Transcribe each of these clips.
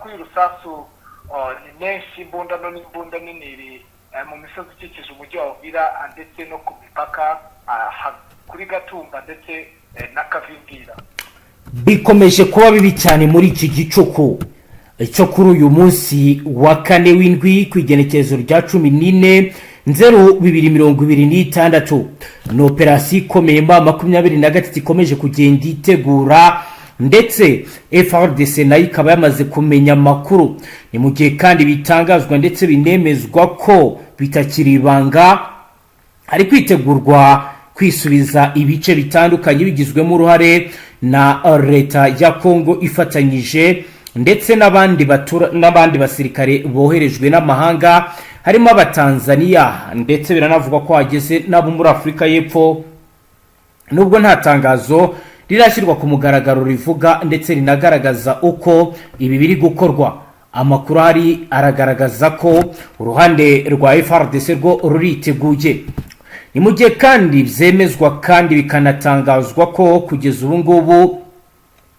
amasaku y'urusasu ni menshi imbundano n'imbunda nini mu misozi ikikije umujyi wa Uvira ndetse no ku mipaka kuri Gatumba ndetse na Kavimvira. Bikomeje kuba bibi cyane muri iki gicuku cyo kuri uyu munsi wa kane w'indwi ku igenekerezo rya 14/02/2026. ni operasiyo ikomeye mba 23 ikomeje kugenda itegura, ndetse Fardc nayo ikaba yamaze kumenya amakuru. Ni mu gihe kandi bitangazwa ndetse binemezwa ko bitakiri ibanga, ari kwitegurwa kwisubiza ibice bitandukanye bigizwemo uruhare na leta ya Kongo ifatanyije ndetse n'abandi basirikare boherejwe n'amahanga, harimo abatanzania ndetse biranavuga ko hageze nabo muri Afrika y'Epfo, nubwo nta tangazo rirashyirwa ku mugaragaro rivuga ndetse rinagaragaza uko ibi biri gukorwa. Amakuru hari aragaragaza ko uruhande rwa FARDC rwo ruriteguye. Ni mu gihe kandi byemezwa kandi bikanatangazwa ko kugeza ubu ngubu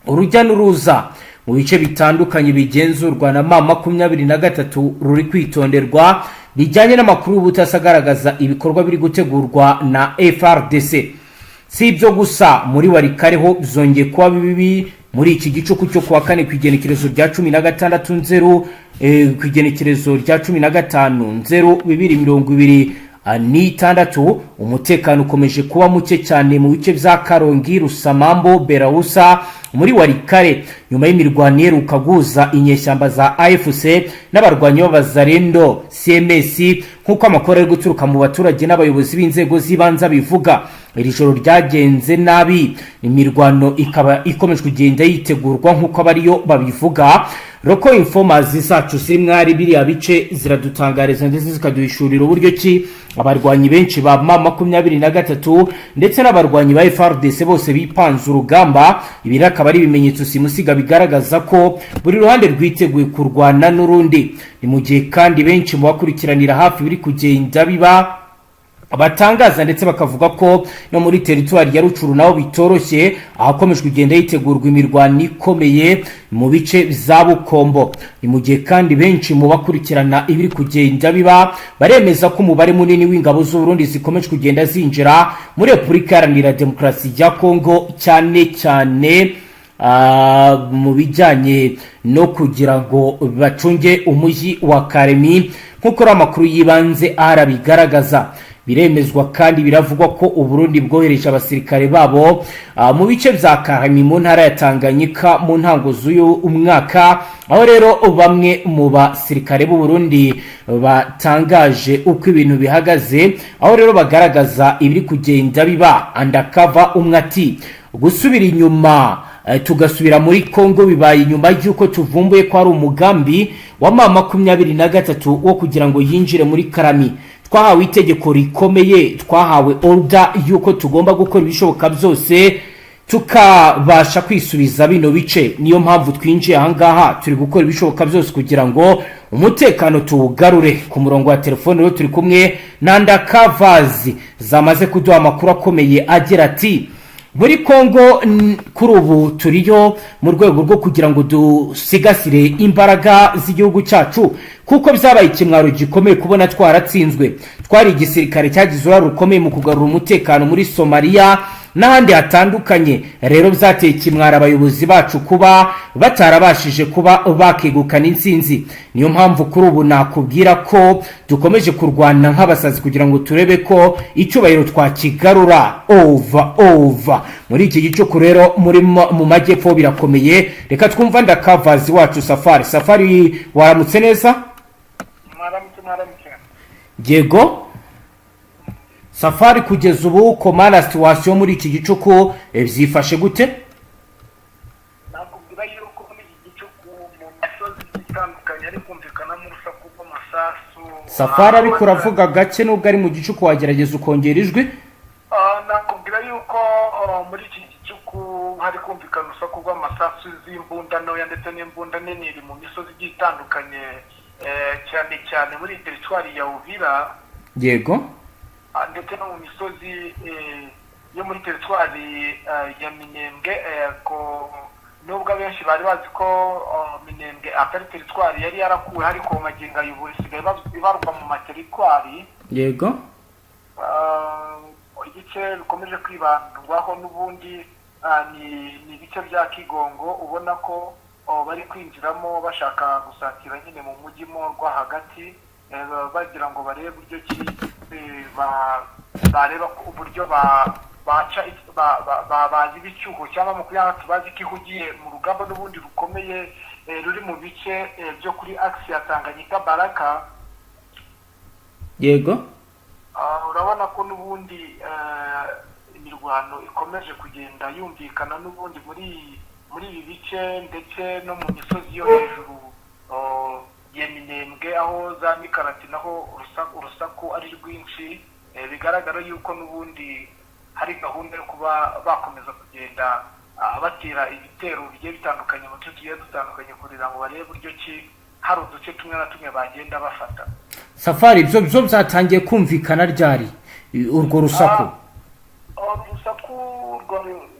urujya n'uruza mu bice bitandukanye bigenzurwa na M23 ruri kwitonderwa bijyanye n'amakuru y'ubutasi agaragaza ibikorwa biri gutegurwa na FARDC. Si ibyo gusa, muri Warikareho byongeye kuba bibi muri iki gicuku cyo kuwa kane ku igenekerezo rya 16/0 ku igenekerezo rya 15/0/2026. Umutekano ukomeje kuba muke cyane mu bice bya Karongi, Rusamambo, Berausa muri Warikare nyuma y'imirwano iheruka guhuza inyeshyamba za AFC n'abarwanyi b'abazarendo CMS, nk'uko amakuru ari guturuka mu baturage n'abayobozi b'inzego z'ibanze bivuga. Iri joro ryagenze nabi, imirwano ikaba ikomeje kugenda yitegurwa nk'uko abariyo babivuga. Roko informers zacu ziri mwari biriya bice ziradutangariza ndetse zikaduhishurira uburyo ki abarwanyi benshi ba M23 ndetse n'abarwanyi ba FARDC bose bipanze urugamba. Ibi akaba ari ibimenyetso simusiga bigaragaza ko buri ruhande rwiteguye kurwana n'urundi. Ni mu gihe kandi benshi mu bakurikiranira hafi biri kugenda biba batangaza ndetse bakavuga ko no muri territoire ya Rucuru naho bitoroshye, ahakomeje kugenda yitegurwa imirwano ikomeye mu bice za Bukombo. Ni mu gihe kandi benshi mu bakurikirana ibiri kugenda biba baremeza ko umubare munini w'ingabo z'u Burundi zikomeje kugenda zinjira muri Repubulika Iharanira Demokarasi ya Kongo, cyane mu bijyanye no kugira ngo bacunge umujyi wa Karemi, nk'uko amakuru yibanze arabigaragaza. Biremezwa kandi biravugwa ko u Burundi bwohereje abasirikare babo mu bice bya Karemi mu ntara ya Tanganyika mu ntango z'uyu umwaka, aho rero bamwe mu basirikare b'u Burundi batangaje uko ibintu bihagaze, aho rero bagaragaza ibiri kugenda biba undercover. Umwe ati gusubira inyuma tugasubira muri Kongo bibaye nyuma y'uko tuvumbuye ko ari umugambi wa M23 wo kugira ngo yinjire muri Karemi. Twahawe itegeko rikomeye, twahawe order yuko tugomba gukora ibishoboka byose tukabasha kwisubiza bino bice. Niyo mpamvu twinjiye ahangaha turi gukora ibishoboka byose kugira ngo umutekano tuwugarure. Ku murongo wa telefone rero turi kumwe na undercovers zamaze kuduha amakuru akomeye agira ati muri Kongo kuri ubu turiyo mu rwego rwo kugira ngo dusigasire imbaraga z'igihugu cyacu, kuko byabaye ikimwaro gikomeye kubona twaratsinzwe. Twari igisirikare cyagize uruhare rukomeye mu kugarura umutekano muri Somalia n'ahandi hatandukanye. Rero byateye ikimwaro abayobozi bacu kuba batarabashije kuba bakegukana intsinzi. Niyo mpamvu kuri ubu nakubwira ko dukomeje kurwana nk'abasazi kugira ngo turebe ko icyubahiro twakigarura over. Muri iki gicuku rero muri mu majyepfo birakomeye. Reka twumva ndakavazi wacu Safari waramutse neza? Mwaramutse. Yego Safari, kugeza ubu komana situation muri iki gicuku byifashe gute? Nakubwira yuko muri iki gicuku mu misozi itandukanye ari kumvikana mu rusaku rw'amasasu. Safari ariko uravuga gake nubwo ari mu gicuku, wagerageza ukongera ijwi. Nakubwira yuko muri iki gicuku hari kumvikana urusaku rw'amasasu z'imbunda ntoya ndetse n'imbunda nini mu misozi itandukanye, cyane muri territoire ya Uvira. Yego. Ndetse no mu misozi yo muri territoire ya Minembwe, ko nubwo abenshi bari bazi ko Minembwe atari teritwari yari yarakuwe ariko magingo y'ubu isigaye ibarwa mu materitwari. Yego. Igice bikomeje kwibandwaho n'ubundi ni ibice bya Kigongo, ubona ko bari kwinjiramo bashaka gusatira nyine mu mujyi mo rwa hagati, bagira ngo barebe uburyo ki bareba uburyo baca bazi ibicyuho cyangwa mu kugira ngo bazi ko ihugiye mu rugamba n'ubundi rukomeye ruri mu bice byo kuri axe ya Tanganyika Baraka. Yego. Urabona ko n'ubundi imirwano ikomeje kugenda yumvikana n'ubundi muri ibi bice ndetse no mu misozi yo hejuru ya Minembwe, aho za Mikarati naho urusaku ari rwinshi. Bigaragara yuko n'ubundi hari gahunda yo kuba bakomeza kugenda batera ibitero bigiye bitandukanye mu duce tugiye dutandukanye kugira ngo barebe uburyo ki hari uduce tumwe na tumwe bagenda bafata. Safari byo byatangiye kumvikana ryari urwo rusaku? Urusaku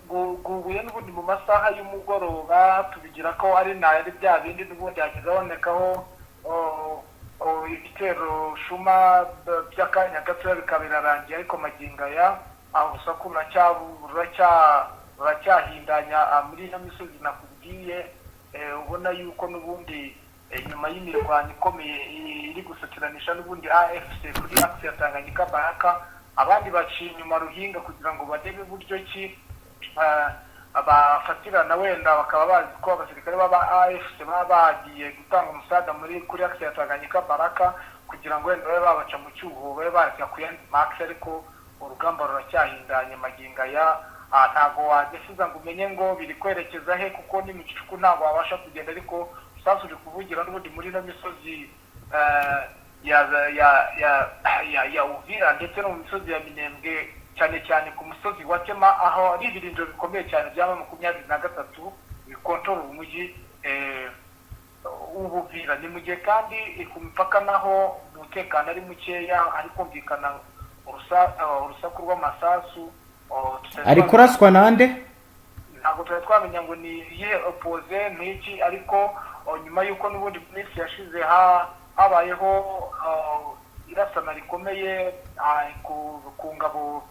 rwuguye n'ubundi mu masaha y'umugoroba, tubigira ko ari nari bya bindi n'ubundi hagizabonekaho ibitero shuma by'akanya gato bikabirarangiye, ariko magingo aya urusaku ruracyahindanya muri ino misozi nakubwiye. Ubona yuko n'ubundi nyuma y'imirwano ikomeye iri gusakiranisha n'ubundi AFC kuri axe ya Tanganyika Baraka, abandi baciye inyuma ruhinga kugira ngo barebe uburyo ki abafatirana, wenda bakaba bazi ko abasirikare baba AFC baba bagiye gutanga umusada muri kuri axe ya Tanganyika Baraka kugira ngo wenda babe babaca mu cyuho babe bajya ku yandi max, ariko urugamba ruracyahindanye magingo aya. Ntago wagesiza ngo umenye ngo biri kwerekeza he, kuko ni mu Gicuku ntago wabasha kugenda, ariko sasa uri kuvugira n'ubundi muri no misozi ya Uvira ndetse no mu misozi ya Minembwe, cyane cyane ku musozi wa Tema, aho ari ibirindiro bikomeye cyane bya 23 bikontorora umujyi w'Uvira. Ni mu gihe kandi ku mipaka naho umutekano ari mukeya, ari kumvikana urusaku rw'amasasu. Ari kuraswa nande? Ntabwo twamenya ngo ni ye opposé n'iki, ariko nyuma yuko n'ubundi minsi yashize habayeho irasana rikomeye ku ngabo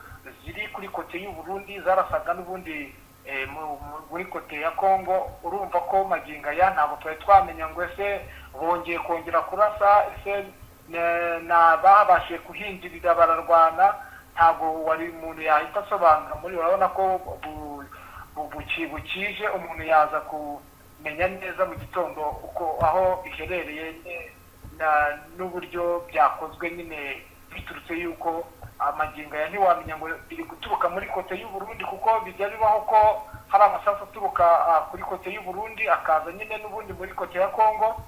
ziri kuri kote y'u Burundi zarasaga n'ubundi muri kote ya Kongo. Urumva ko magingo aya ntabwo twamenya ngo ese bongeye kongera kurasa, ese babashije kuhinjirira bararwana. Ntabwo wari umuntu yahita asobanura muri, urabona ko bukije umuntu yaza kumenya neza mu gitondo uko aho iherereye n'uburyo byakozwe, nyine biturutse yuko amagingo ya ntiwamenya ngo biri guturuka muri kote y'u Burundi, kuko bijya bibaho ko hari amasasu aturuka kuri kote y'u Burundi akaza nyine n'ubundi muri kote ya Kongo,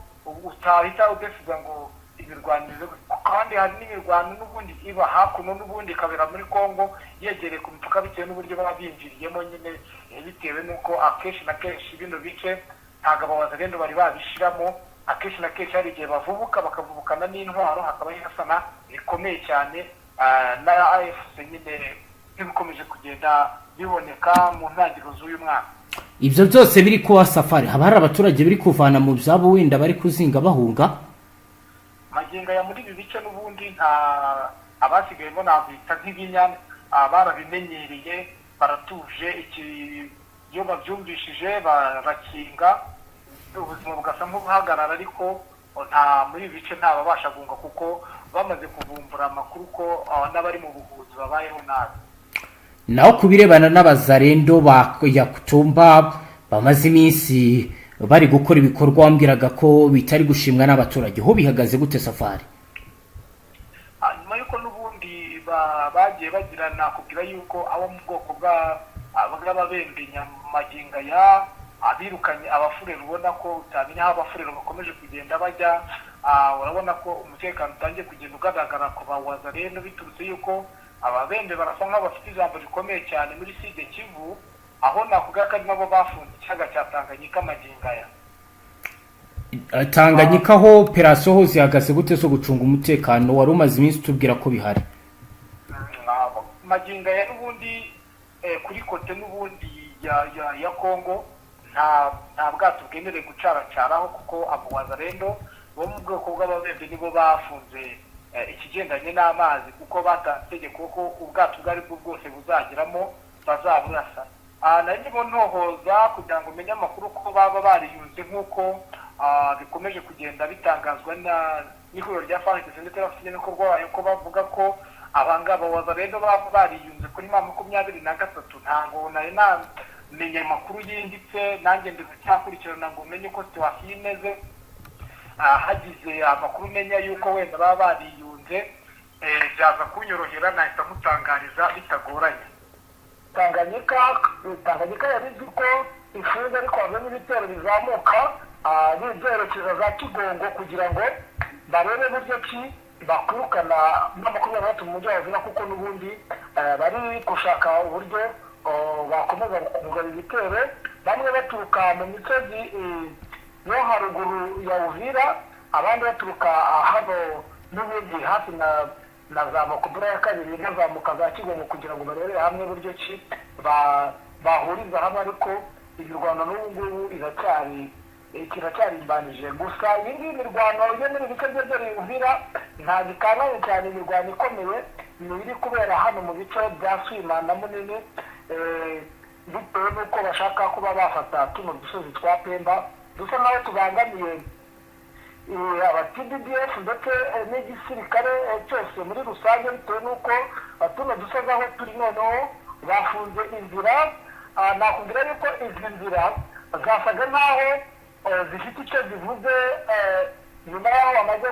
utahita udesiza ngo imirwanire, kandi hari n'imirwano n'ubundi iba hakuno n'ubundi ikabera muri Kongo yegereye ku mipaka, bitewe n'uburyo baba binjiriyemo nyine, bitewe n'uko akenshi na kenshi bino bice ntabwo abawazarendo bari babishiramo. Akenshi na kenshi hari igihe bakavubukana n'intwaro, hakaba hasana rikomeye cyane na AFC nyine bikomeje kugenda biboneka mu ntangiriro z'uyu mwaka. Ibyo byose biri kuba Safari, haba hari abaturage biri kuvana mu byabo wenda bari kuzinga bahunga? Magingo ya muri ibi bice n'ubundi nta abasigayemo nabita nk'ibinyana, barabimenyereye baratuje, iyo babyumvishije barakinga, ubuzima bugasa nk'ubuhagarara, ariko nta muri ibi bice ntababasha guhunga kuko bamaze kuvumbura amakuru ko n'abari mu buvuzi babayeho nabi. Naho kubirebana n'abazarendo yakutumba bamaze iminsi bari gukora ibikorwa, wambwiraga ko bitari gushimwa n'abaturage, ho bihagaze gute Safari? Nyuma yuko n'ubundi bagiye bagirana kugira yuko abo mu bwoko bw'ababendenya magingo ya abirukanye abafurero, ubona ko utamenya aho abafurero bakomeje kugenda bajya. Urabona ko umutekano utangiye kugenda ugaragara ku bawazarendo, biturutse yuko ababende barasa nk'aho bafite ijambo rikomeye cyane muri Sud Kivu, aho nakuvuga ko ari nabo bafunze ikiyaga cya Tanganyika magingo aya. Tanganyika ho operasiyo ho zihagaze gute zo gucunga umutekano? Wari umaze iminsi tubwira ko bihari. Magingo ya n'ubundi kuri kote n'ubundi ya Kongo nta bwato bwemerewe gucaracaraho kuko abo wazarendo bo mu bwoko bw'ababembe nibo bafunze ikigendanye n'amazi kuko batategeko ko ubwato ubwo ari bwo bwose buzageramo bazaburasa. Nari ndimo ntohoza kugira ngo umenye amakuru ko baba bariyunze nk'uko bikomeje kugenda bitangazwa n'ihuriro rya Fardc ndetse n'abafatanyabikorwa bayo ko bavuga ko abangaba wazarendo baba bariyunze kuri 23. Ntabwo nari namenye amakuru yimbitse, nanjye ndacyakurikirana ngo umenye uko situation imeze. Hagize amakuru menya yuko wenda baba bariyunze byaza kunyorohera nahita mutangariza bitagoranye. Tanganyika yabizi ko ifunze ariko havamo ibitero bizamuka n'ibyerekezo za Kigongo kugira ngo barebe buryo ki bakwirukana n'amakumyabiri mu mujyi wa Uvira kuko n'ubundi bari gushaka uburyo bakomeza kugura ibitero, bamwe baturuka mu misozi yo haruguru ya Uvira, abandi baturuka hano n'ubundi hafi na za Makubura ya kabiri n'azamuka za Kigongo kugira ngo barebere hamwe buryo ki bahuriza hamwe, ariko imirwano n'ubu ngubu kiracyarimbanyije. Gusa iyi ngiyi mirwano yo muri bice by'Uvira Uvira nta gikanganye cyane, imirwano ikomeye ni iri kubera hano mu bice bya Swima na Munini bitewe n'uko bashaka kuba bafata tuno dusozi twa Pemba dusa naho tubangamiye ACTU ndetse n'igisirikare cyose muri rusange, bitewe n'uko tuno dusozi aho turi noneho bafunze inzira. Nakubwira yuko izi nzira zasaga naho zifite icyo zivuze nyuma y'aho bamaze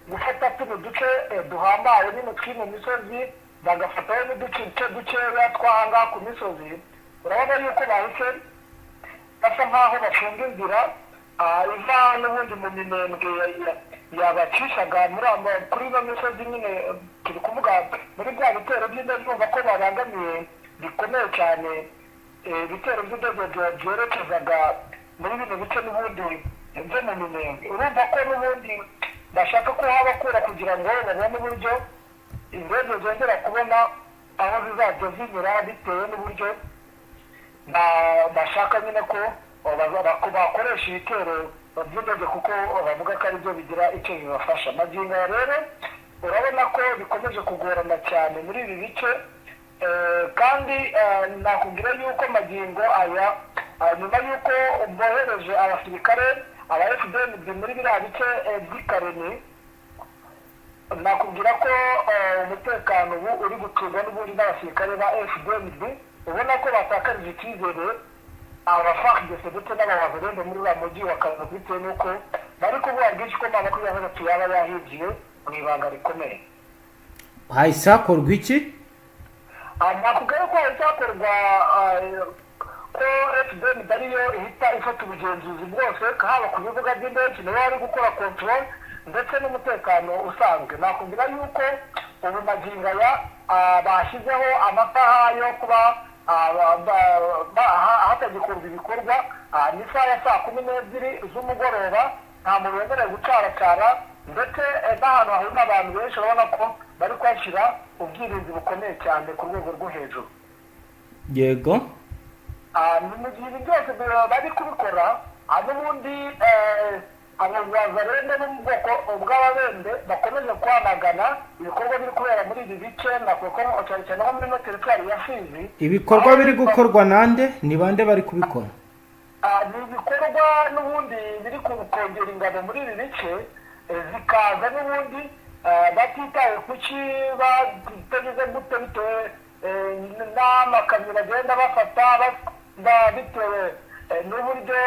gufata tuno duce duhambaye nyine tw'ino misozi bagafataho n'uduce dukeya twahanga ku misozi. Urabona yuko bahise basa nk'aho bafunga inzira iva n'ubundi mu minembwe yabacishaga kuri ino misozi nyine. Turi kuvuga muri bya bitero by'indege urumva ko babangamiye bikomeye cyane ibitero by'indege byerekezaga muri bino bice n'ubundi byo mu minembwe. Urumva ko n'ubundi bashaka ko habakura kugira ngo babone uburyo indege zongera kubona aho zizajya zinyura, bitewe n'uburyo bashaka nyine ko bakoresha ibitero by'indege kuko bavuga ko aribyo bigira icyo bibafasha. Magingo rero urabona ko bikomeje kugorana cyane muri ibi bice, kandi nakubwira yuko magingo aya nyuma yuko bohereje abasirikare aba Fdnb muri biriya bice by'ikareni, nakubwira ko umutekano ubu uri gucungwa n'ubundi n'abasirikare ba Fdnb. Ubona ko batakarije icyizere aba Fardc ndetse n'abazarendo muri uriya mujyi wa Karongi bitewe n'uko bari kuvuga bwinshi ko 23 yaba yahigiwe mu ibanga rikomeye. Hahise hakorwa iki? Nakubwira ko hahise hakorwa ko Fdnb ariyo ihita ifata ubugenzuzi bwose haba ku bibuga by'indege, niyo bari gukora control ndetse n'umutekano usanzwe. Nakubwira yuko ubu magingo aya bashyizeho amasaha yo kuba hatagikorwa ibikorwa. Ni isaha ya saa 12 z'umugoroba, nta muntu wemerewe gucaracara, ndetse n'ahantu harimo abantu benshi urabona ko bari kwashyira ubwirinzi bukomeye cyane ku rwego rwo hejuru. Yego, mu gihe ibi byose bari kubikora n'ubundi abazarendo bo mu bwoko bw'ababembe bakomeje kwanagana ibikorwa biri kubera muri ibi bice, nakuko cyane cyane nko muri no teritwari ya Fizi. Ibikorwa biri gukorwa nande? Ni bande bari kubikora? Ni ibikorwa n'ubundi biri kongera ingabo muri ibi bice, zikaza n'ubundi batitaye kuki batageze gute, bitewe n'amakamyo bagenda bafata bitewe n'uburyo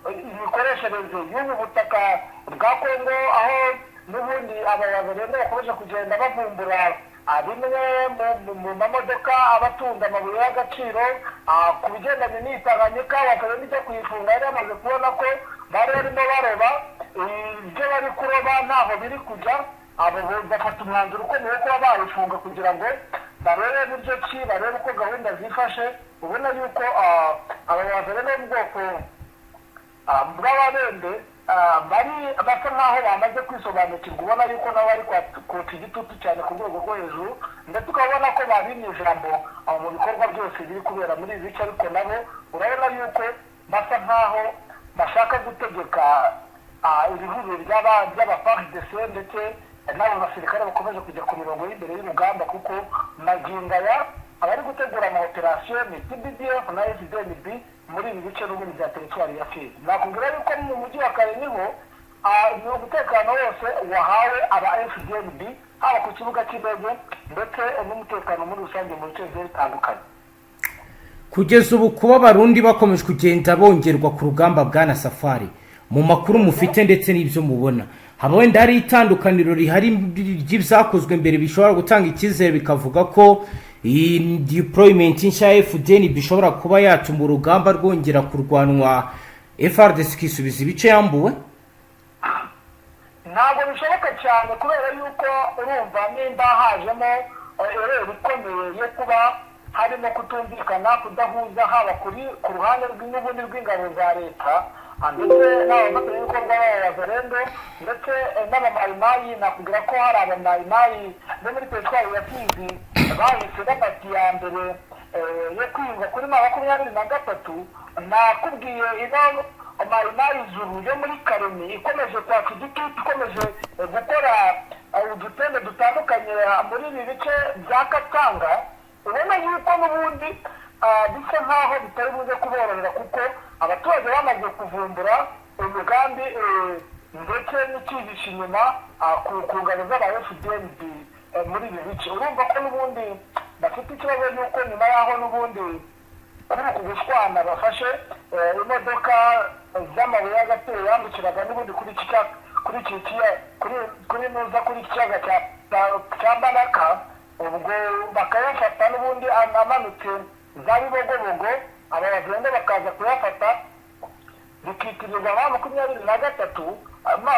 imikoreshereze y'ubu butaka bwa Kongo, aho n'ubundi abazarendo bakomeje kugenda bavumbura bimwe mu mamodoka abatunda amabuye y'agaciro. Ku bigendanye n'itanganyika bakaba n'icyo kuyifunga, yari yamaze kubona ko bari barimo baroba ibyo bari kuroba ntaho biri kujya. Abo bafata umwanzuro ukomeye kuba bayifunga kugira ngo barebe buryo ki, barebe uko gahunda zifashe. Ubona yuko abazarendo bo mu bwoko bw'ababembe basa nk'aho bamaze kwisobanukirwa, ubona yuko nabo bari kotsa igitutu cyane ku rwego rwo hejuru, ndetse ukabona ko babimye ijambo mu bikorwa byose biri kubera muri ibi bice. Ariko nabo urabona yuko basa nkaho bashaka gutegeka ibihuriro by'aba Fardc ndetse n'abo basirikare bakomeje kujya ku mirongo y'imbere y'urugamba, kuko magingo aya abari gutegura ama operation ni TBDF na Fdnb muri ibi bice n'ubundi bya teritwari ya Fizi. Nakubwira yuko mu mujyi wa Kare niho umutekano wose wahawe aba Fdnb, haba ku kibuga cy'indege ndetse n'umutekano muri rusange mu bice bitandukanye. Kugeza ubu kuba abarundi bakomeje kugenda bongerwa ku rugamba bwana Safari, mu makuru mufite ndetse n'ibyo mubona, haba wenda hari itandukaniro rihari ry'ibyakozwe mbere bishobora gutanga icyizere bikavuga ko iyi deployment nshya ya Fdnb bishobora kuba yatuma urugamba rwongera kurwanwa Fardc kisubiza ibice yambuwe? Ntabwo bishoboka cyane, kubera yuko urumva nimba hajemo ereri ikomeye yo kuba harimo kutumvikana, kudahuza haba ku ruhande rw'ubundi rw'ingabo za leta ndetse n'abafatanyabikorwa b'abaverendo ndetse n'abamayimayi. Nakubwira ko hari abamayimayi bo muri teritwari ya Fizi bahise bafata iya mbere yo kwiyunga kuri 23. Nakubwiye ino mayimayi zuru yo muri Karemi ikomeje kwaka igitutu, ikomeje gukora udutende dutandukanye muri ibi bice bya Katanga. Ubona yuko n'ubundi bisa nkaho bitari buze kuborohera, kuko abaturage bamaze kuvumbura umugambi ndetse n'ikihishe inyuma ku ngabo z'aba Fdnb muri ibi bice. Urumva ko n'ubundi bafite ikibazo y'uko nyuma y'aho n'ubundi kuri uku gushwana bafashe imodoka z'amabuye y'agaciro yambukiraga n'ubundi kuri kiyaga cya Baraka, ubwo bakayafata n'ubundi amanutse za Bibogobogo, aba bagenda bakaza kuyafata bikitirirwa ba 23. aba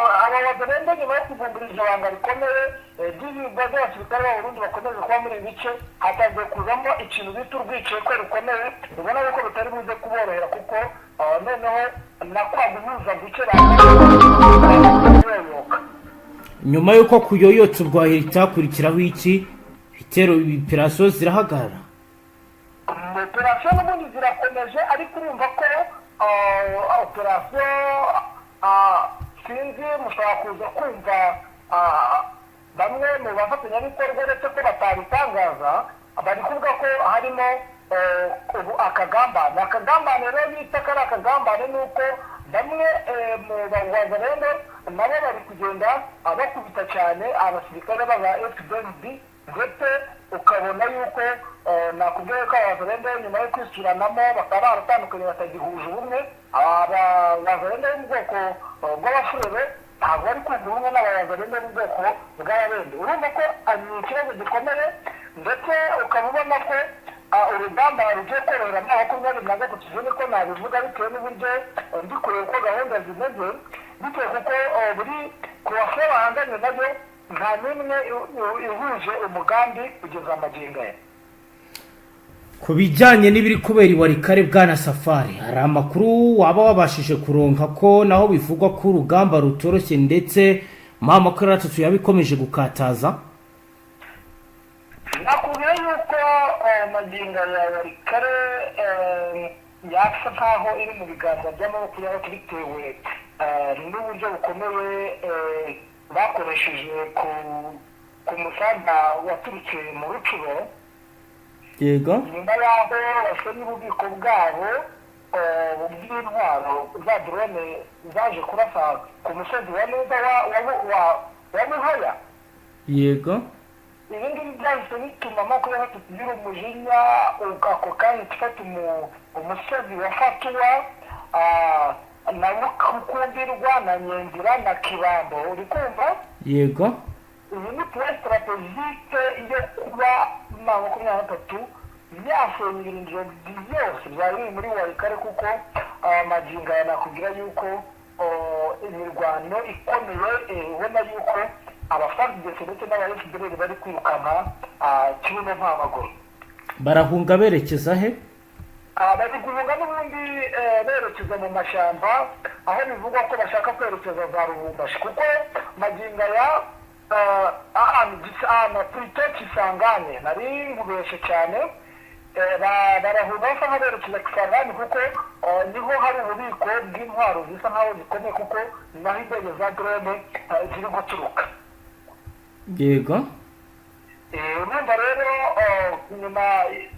bagenda nyuma yo kuvumbura ibanga rikomeye ry'ibigwa by'abasirikare b'Abarundi bakomeje kuba muri ibi bice, hatangiye kuzamo ikintu bita urwikekwe rukomeye. ubona yuko bitari buze kuborohera, kuko noneho na kwa guhuza guce bayoyoka. Nyuma yuko kuyoyotsa urwahita hakurikiraho iki? Bitero operasiyo zirahagarara? Operasiyo n'ubundi zirakomeje, ariko urumva ko operasiyo sinzi mushobora kuza kumva bamwe mu bafatanyabikorwa ndetse ko batabitangaza, bari kuvuga ko harimo akagambane. Akagambane rero bita ko ari akagambane ni uko bamwe mu bagwazarendo nabo bari kugenda bakubita cyane abasirikare b'aba Fdnb, ndetse ukabona yuko nakubwiye ko abazarendo nyuma yo kwisuranamo bakaba baratandukanye, batagihuje ubumwe. Abazarendo bo mu bwoko bw'abafurere ntabwo bari kumva ubumwe n'abazarendo bo mu bwoko bw'ababende. urumva ko ni ikibazo gikomeye, ndetse ukaba ubona ko urugamba rugiye korohera mu 23. niko nabivuga bitewe n'uburyo ndi kureba uko gahunda zimeze, bitewe kuko buri kuwase bahanganye nabyo nta n'imwe ihuje umugambi kugeza amagingo ye. Ku bijyanye n'ibiri kubera iwarikare bwana Safari, hari amakuru waba wabashije kuronka ko naho bivugwa ko urugamba rutoroshye ndetse amakuru atatu yabikomeje gukataza? Nakubwira yuko magingo ya warikare yasa nkaho iri mu biganza by'amaboko y'aho bitewe n'uburyo bukomeye bakoresheje ku musaza waturutse mu Rucuro. Yego. Nyuma y'aho basa n'ububiko bwabo bw'intwaro za drone zaje kurasa ku musozi wa neza wa Muhaya. Yego. Ibi ngibi byahise bituma amoko y'abatutsi tugira umujinya, ako kanya tufata umusozi wa Fatuwa na Mukumbirwa na Nyendira na Kibambo. Uri kumva? Yego. Iyi ni plan strategique yo kuba 23 byasenya ibirindiro byose byari muri warikare, kuko magingo yanakubwira yuko imirwano ikomeye ubona yuko abafardc ndetse n'abaFDN bari kwirukanka kimwe mpamaguru. Barahunga berekeza he? Bari guhunga n'ubundi berekeza mu mashyamba, aho bivugwa ko bashaka kwerekeza za Rubumbashi, kuko magingo ya Politique isangane nari nkubeshe cyane. barahura basa nk'aberekeza Kisangani kuko niho hari ububiko bw'intwaro zisa nkaho zikomeye kuko naho indege za drone ziri guturuka. Yego. Urumva rero nyuma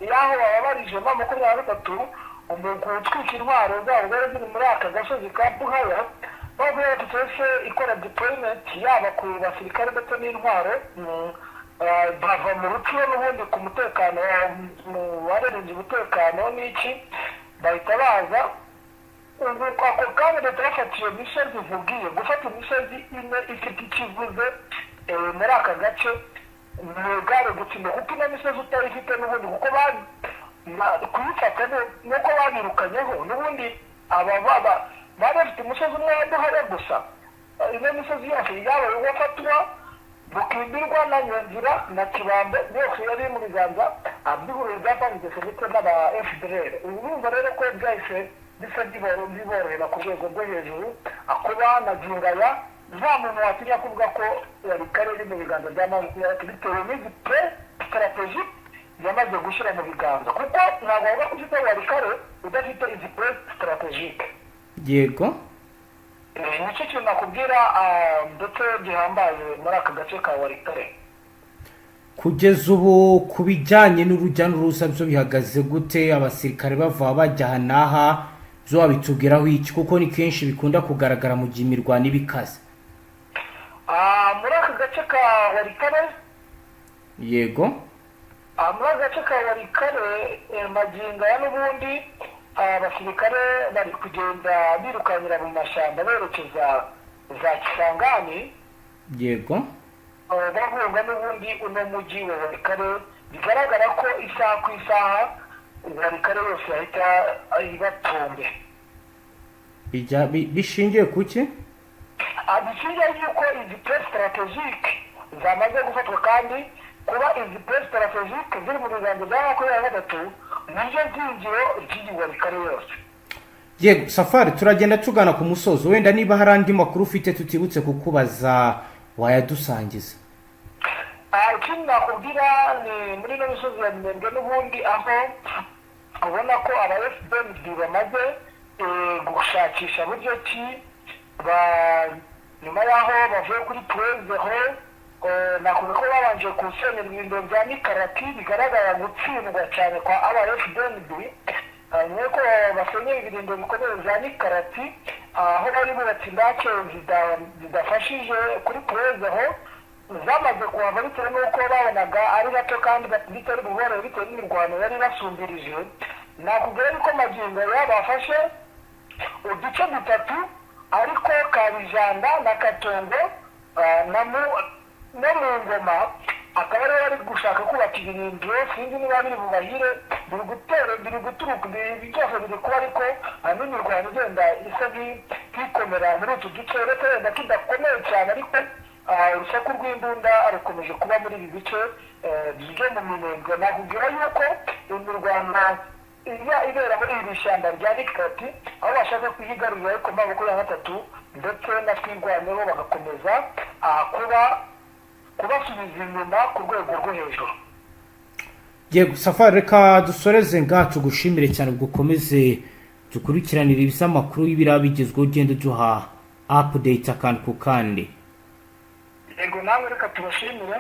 y'aho bababarije mu 23 umuntu utwika intwaro zabo zari ziri muri aka gasozi ka Buhaya bavuye batese ikora deployment yaba ku basirikare ndetse n'intwaro bava mu rutsiro n'ubundi ku mutekano warengeje umutekano n'iki bahita baza ako kanya leta yafatiye imisozi ivugiye gufata imisozi ine ifite ikivuze muri aka gace ntugare gutsinda kuko ino misozi utari ifite n'ubundi kuko kuyifata nuko babirukanyeho n'ubundi bari bafite umusozi umwe waduhaya gusa ino misozi yose yaba uwafatwa bukimbirwa na Nyonzira na Kibambe byose yari mu biganza by'ubuyobozi bwa Fardc ndetse n'aba FDR. Urumva rero ko byahise bisa biborohera ku rwego rwo hejuru akuba na Jingaya nta muntu watinya kuvuga ko yari karere mu biganza by'amazi bitewe n'igipe strategique yamaze gushyira mu biganza kuko ntabwo waba ufite wari kare udafite igipe strategique. Yego. Nicyo kintu nakubwira ndetse gihambaye muri aka gace ka Warikare. Kugeza ubu ku bijyanye n'urujya n'uruza byo bihagaze gute? Abasirikare bava bajya n'aha byo wabitubwiraho iki kuko ni kenshi bikunda kugaragara mu gihe imirwano ibikaze? Muri aka gace ka Warikare. Yego. Muri aka gace ka Warikare magingo ya n'ubundi abasirikare bari kugenda birukanira mu mashyamba berekeza za Kisangani. Yego. Bahunga n'ubundi uno mujyi wa Warikare bigaragara ko isaha ku isaha Warikare yose yahita ibatunge. Bishingiye kuki? Bishingiye yuko izi place strategique zamaze gufatwa kandi kuba izi place strategique ziri mu biganza bya 23 nibyo byinjiro ry'iyi Warikare yose. Yego Safari, turagenda tugana ku musozo, wenda niba hari andi makuru ufite tutibutse kukubaza wayadusangiza. Ikindi nakubwira ni muri no misozi ya Minembwe n'ubundi aho ubona ko aba Fdnb bamaze gushakisha buryo ki nyuma y'aho bavuye kuri Prezeho nakubwira ko babanje kusenya ibintu bya Nikarati bigaragara gutsindwa cyane kwa aba Fdnb nuko basenye ibintu bikomeye bya Nikarati aho bari bubatse indake zidafashije kuri Prezeho zamaze kuhava bitewe n'uko babonaga ari bato kandi bitari buborohe bitewe n'imirwano yari basumbirije. Nakubwira yuko magingo yabafashe uduce dutatu ariko Kabijanda na Katongo no mu Ngoma akaba rero ari gushaka kubaka ibirindiro sinzi niba biri bubahire biri guturuka byose biri kuba ariko n'imirwano igenda isa nk'ikomera muri utu duce uretse wenda kidakomeye cyane ariko urusaku rw'imbunda rukomeje kuba muri ibi bice byo mu Minembwe. Nakubwira yuko imirwano ibera muri iri shyamba rya Nikarati aho bashaka kuyigarurira ariko mu 23 ndetse na twirwanyeho bagakomeza kubasubiza inyuma ku rwego rwo hejuru. Yego Safari, reka dusoreze ngacu gushimire cyane gukomeze dukurikiranira ibisamakuru y'ibira bigezweho ugenda duha update akantu ku kandi. Yego namwe reka tubashimire.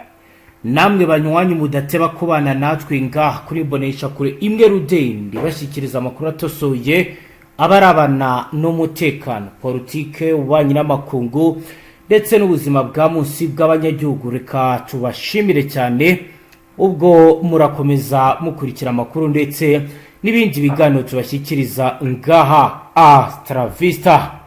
Namwe banywanyi mudateba kubana natwe ngaha kuri Bonesha kure imwe Rudende bashyikiriza amakuru atosoye abarabana n'umutekano, politike, ububanyi n'amakungu ndetse n'ubuzima bwa munsi bw'abanyagihugu. Reka tubashimire cyane, ubwo murakomeza mukurikira amakuru ndetse n'ibindi biganiro tubashyikiriza ngaha. Hasta la vista.